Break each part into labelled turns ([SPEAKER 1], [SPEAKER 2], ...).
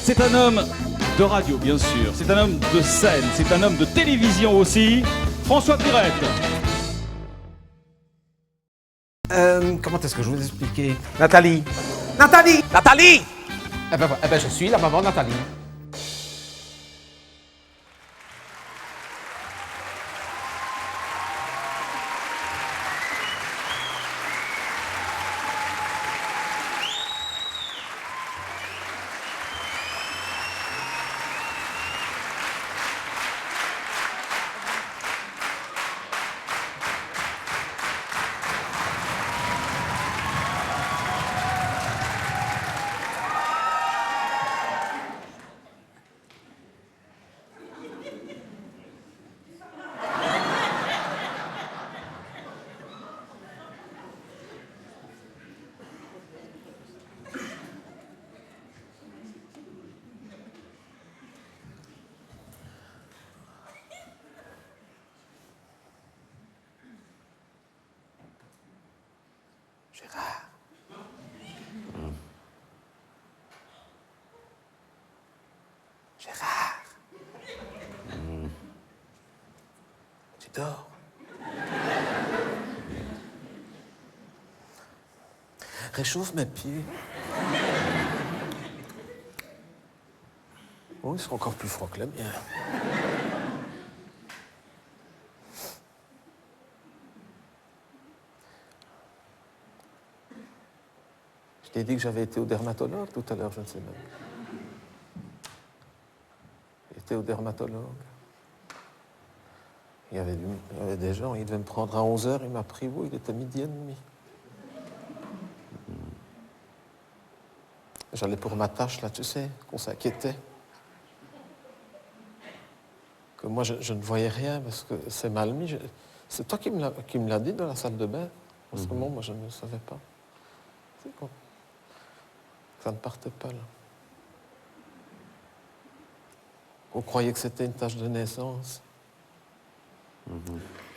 [SPEAKER 1] C'est un homme de radio, bien sûr. C'est un homme de scène. C'est un homme de télévision aussi. François Pirette.
[SPEAKER 2] Comment est-ce que je vous expliquer? Nathalie! Nathalie! Nathalie! Eh ben, je suis la maman Nathalie. Gérard. Gérard. Tu dors? Réchauffe mes pieds. Oh, ils sont encore plus froids que les miens. Je t'ai dit que j'avais été au dermatologue tout à l'heure, je ne sais même. J'ai été au dermatologue. Il y avait des gens, ils devaient me prendre à 11h, il m'a pris, il était 12h30. J'allais pour ma tâche, là, tu sais, qu'on s'inquiétait. Que moi, je ne voyais rien parce que c'est mal mis. C'est toi qui me l'as dit dans la salle de bain. En ce moment, moi, je ne le savais pas. C'est quoi? Ça ne partait pas, là. On croyait que c'était une tache de naissance. Eh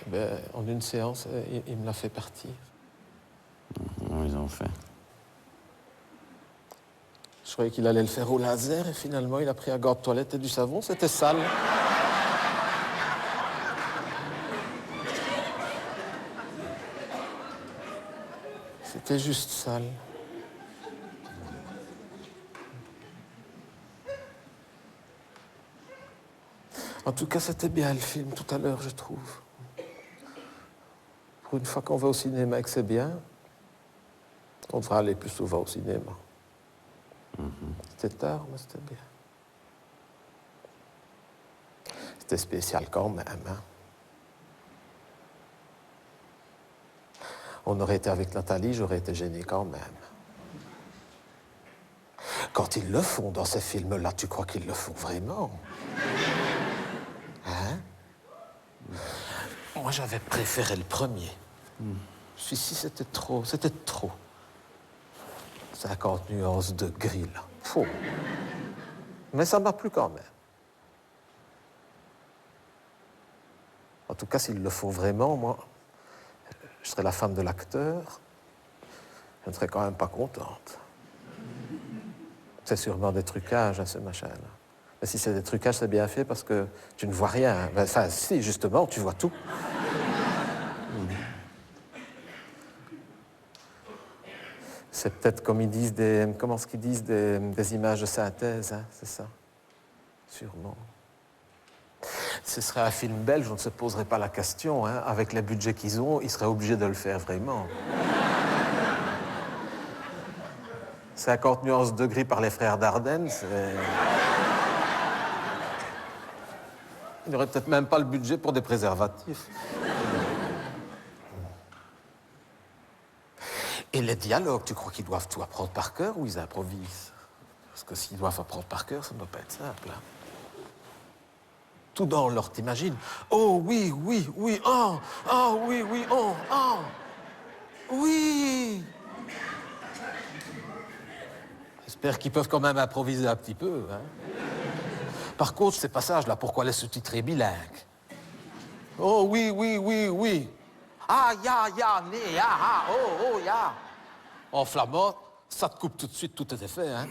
[SPEAKER 2] ben, en une séance, il me l'a fait partir.
[SPEAKER 3] Ils ont fait.
[SPEAKER 2] Je croyais qu'il allait le faire au laser et finalement, il a pris un gant de toilette et du savon. C'était sale. C'était juste sale. En tout cas, c'était bien le film tout à l'heure, je trouve. Pour une fois qu'on va au cinéma et que c'est bien, on devrait aller plus souvent au cinéma. C'était tard, mais c'était bien. C'était spécial quand même, hein. On aurait été avec Nathalie, j'aurais été gêné quand même. Quand ils le font dans ces films-là, tu crois qu'ils le font vraiment? Hein? Moi, j'avais préféré le premier. Celui-ci, c'était trop, c'était trop. 50 nuances de gris, là. Faux. Mais ça m'a plu quand même. En tout cas, s'il le faut vraiment, moi, je serais la femme de l'acteur, je ne serais quand même pas contente. C'est sûrement des trucages, hein, ce machin-là. Mais si c'est des trucages, c'est bien fait parce que tu ne vois rien. Enfin, si, justement, tu vois tout. C'est peut-être comme ils disent comment est-ce qu'ils disent des images de synthèse, hein, c'est ça. Sûrement. Ce serait un film belge, on ne se poserait pas la question, hein. Avec les budgets qu'ils ont, ils seraient obligés de le faire vraiment. 50 nuances de gris par les frères Dardenne, c'est... Il n'aurait peut-être même pas le budget pour des préservatifs. Et les dialogues, tu crois qu'ils doivent tout apprendre par cœur ou ils improvisent? Parce que s'ils doivent apprendre par cœur, ça ne doit pas être simple, hein. Tout dans leur, t'imagines? Oh oui, oui, oui, oh, oh oui, oui, oh, oh, oui. J'espère qu'ils peuvent quand même improviser un petit peu, hein. Par contre, ces passages-là, pourquoi les sous-titrer bilingues? Oh oui, oui, oui, oui. Ah, ya, ya, né, ya, ah, oh, oh, ya. En flamand, ça te coupe tout de suite, tout est fait, hein.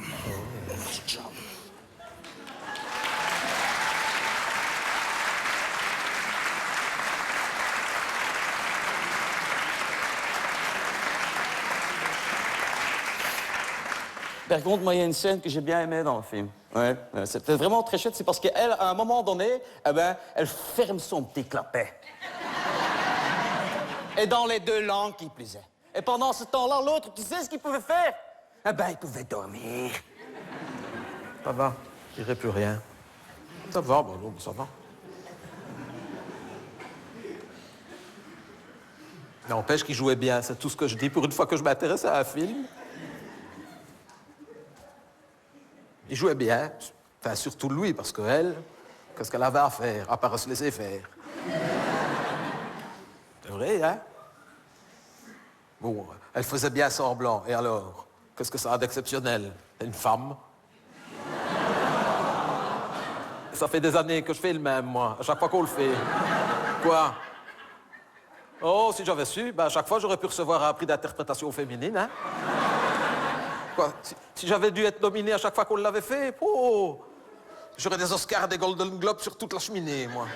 [SPEAKER 3] Par contre, moi, il y a une scène que j'ai bien aimée dans le film. Ouais, c'était vraiment très chouette. C'est parce qu'elle, à un moment donné, eh ben, elle ferme son petit clapet. Et dans les deux langues qui plus est. Et pendant ce temps-là, l'autre, tu sais ce qu'il pouvait faire? Eh ben, il pouvait dormir.
[SPEAKER 2] Ça va, je dirai plus rien. Ça va, bon, non, ça va. N'empêche qu'il jouait bien, c'est tout ce que je dis. Pour une fois que je m'intéresse à un film, il jouait bien. Enfin, surtout lui, parce qu'elle, qu'est-ce qu'elle avait à faire, à part se laisser faire? C'est vrai, hein? Bon, elle faisait bien semblant, et alors? Qu'est-ce que ça a d'exceptionnel? C'est une femme. Ça fait des années que je fais le même, moi, à chaque fois qu'on le fait. Quoi? Oh, si j'avais su, ben, à chaque fois, j'aurais pu recevoir un prix d'interprétation féminine, hein? Quoi? Si j'avais dû être nominé à chaque fois qu'on l'avait fait, oh! J'aurais des Oscars, des Golden Globes sur toute la cheminée, moi.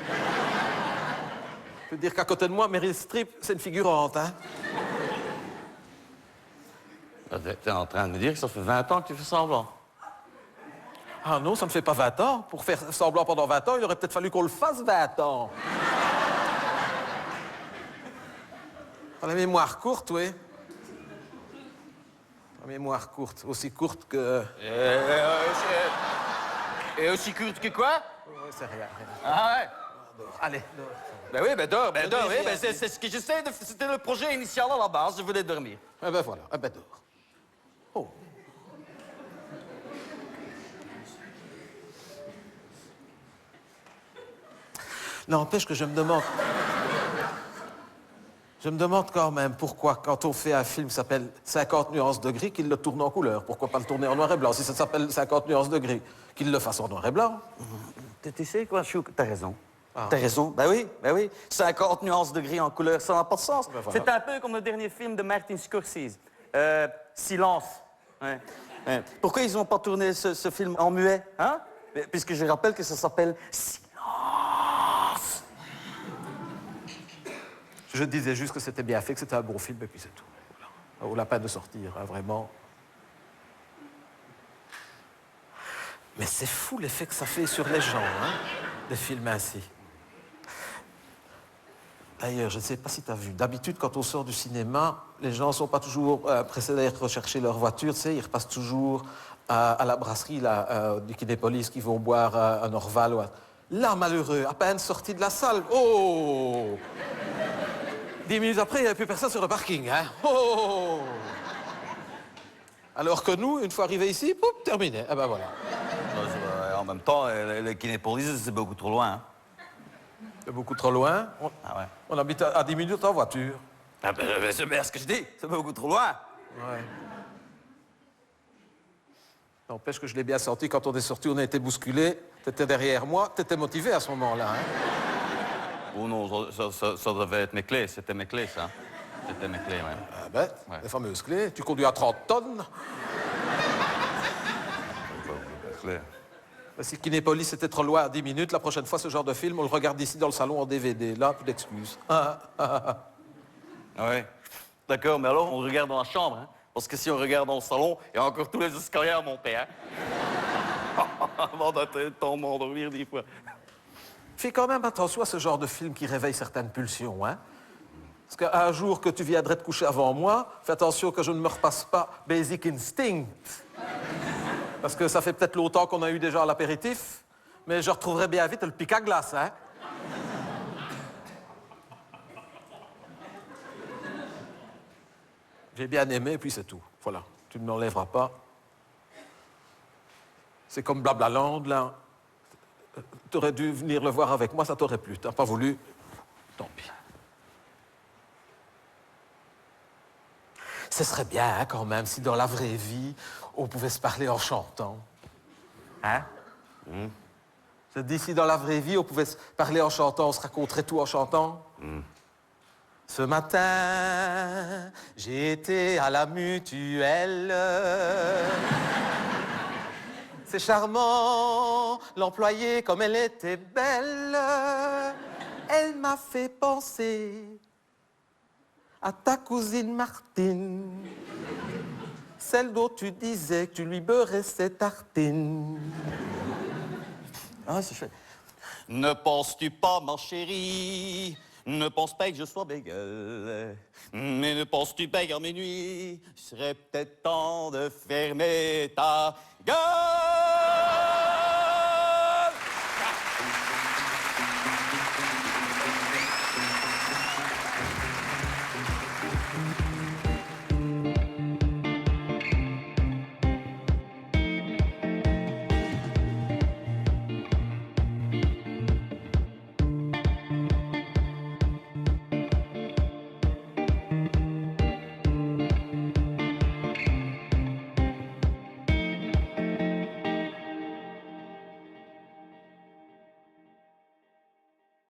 [SPEAKER 2] Je peux dire qu'à côté de moi, Meryl Streep, c'est une figurante, hein?
[SPEAKER 3] T'es en train de me dire que ça fait 20 ans que tu fais semblant.
[SPEAKER 2] Ah non, ça ne fait pas 20 ans. Pour faire semblant pendant 20 ans, il aurait peut-être fallu qu'on le fasse 20 ans. T'as la mémoire courte, oui. La mémoire courte, aussi courte que...
[SPEAKER 3] Et aussi courte que quoi?
[SPEAKER 2] Oui, c'est rien, rien.
[SPEAKER 3] Ah ouais?
[SPEAKER 2] Allez, dors.
[SPEAKER 3] Ben oui, ben dors, oui.
[SPEAKER 2] rien
[SPEAKER 3] Ben c'est ce que j'essaie de... C'était le projet initial à la base, je voulais dormir.
[SPEAKER 2] Eh ben voilà, eh ben dors. Oh. N'empêche que je me demande... Je me demande quand même pourquoi, quand on fait un film qui s'appelle 50 nuances de gris, qu'il le tourne en couleur. Pourquoi pas le tourner en noir et blanc? Si ça s'appelle 50 nuances de gris, qu'il le fasse en noir et blanc.
[SPEAKER 3] Tu sais quoi, Chouk? T'as raison.
[SPEAKER 2] Ah.
[SPEAKER 3] T'as raison. Ben oui. 50 nuances de gris en couleur, ça n'a pas de sens.
[SPEAKER 2] Ben voilà.
[SPEAKER 3] C'est un peu comme le dernier film de Martin Scorsese. Silence. Ouais. Ouais. Pourquoi ils n'ont pas tourné ce film en muet, hein? Puisque je rappelle que ça s'appelle Silence.
[SPEAKER 2] Je disais juste que c'était bien fait, que c'était un bon film, et puis c'est tout. Voilà. Ça vaut la peine de sortir, hein, vraiment. Mais c'est fou l'effet que ça fait sur les gens, hein, des films ainsi. D'ailleurs, je ne sais pas si tu as vu, d'habitude, quand on sort du cinéma, les gens ne sont pas toujours pressés d'aller rechercher leur voiture, tu sais, ils repassent toujours à la brasserie là, du Kinépolis, qui vont boire un Orval. Là, malheureux, à peine sorti de la salle, oh! 10 minutes après, il n'y avait plus personne sur le parking, hein? Oh! Alors que nous, une fois arrivés ici, pouf, terminé. Ah ben voilà.
[SPEAKER 3] En même temps, le Kinépolis, c'est beaucoup trop loin. Hein?
[SPEAKER 2] C'est beaucoup trop loin.
[SPEAKER 3] Ah ouais?
[SPEAKER 2] On habite à 10 minutes en voiture.
[SPEAKER 3] Ah ben, c'est bien ce que je dis. C'est beaucoup trop loin.
[SPEAKER 2] Ouais. N'empêche que je l'ai bien senti quand on est sorti, on a été bousculés. T'étais derrière moi, t'étais motivé à ce moment-là, hein?
[SPEAKER 3] Oh non, ça devait être mes clés. C'était mes clés, ça. C'était mes clés, ouais.
[SPEAKER 2] Ah ben,
[SPEAKER 3] Ouais.
[SPEAKER 2] les fameuses clés. Tu conduis à 30 tonnes.
[SPEAKER 3] Clés.
[SPEAKER 2] Si Kinépolis était trop loin à 10 minutes, la prochaine fois, ce genre de film, on le regarde ici dans le salon en DVD. Là, plus d'excuses.
[SPEAKER 3] Ah ouais. D'accord, mais alors on regarde dans la chambre, hein? Parce que si on regarde dans le salon, il y a encore tous les escaliers à monter, hein? Avant de m'endormir 10 fois.
[SPEAKER 2] Fais quand même attention à ce genre de film qui réveille certaines pulsions, hein? Parce qu'un jour que tu viendrais te coucher avant moi, fais attention que je ne me repasse pas Basic Instinct. Parce que ça fait peut-être longtemps qu'on a eu déjà l'apéritif, mais je retrouverai bien vite le pic à glace, hein? J'ai bien aimé, et puis c'est tout. Voilà, tu ne m'enlèveras pas. C'est comme Blablaland, là. T'aurais dû venir le voir avec moi, ça t'aurait plu. T'as pas voulu, tant pis. Ce serait bien, hein, quand même, si dans la vraie vie, on pouvait se parler en chantant. Hein? Je dis, si dans la vraie vie, on pouvait se parler en chantant, on se raconterait tout en chantant. Ce matin, j'ai été à la mutuelle. C'est charmant, l'employée, comme elle était belle. Elle m'a fait penser à ta cousine Martine. celle dont tu disais que tu lui beurrais ses tartines.
[SPEAKER 3] Ah, c'est chouette. Ne penses-tu pas, ma chérie, ne pense pas que je sois bégueule, mais ne penses-tu pas qu'à minuit, il serait peut-être temps de fermer ta gueule.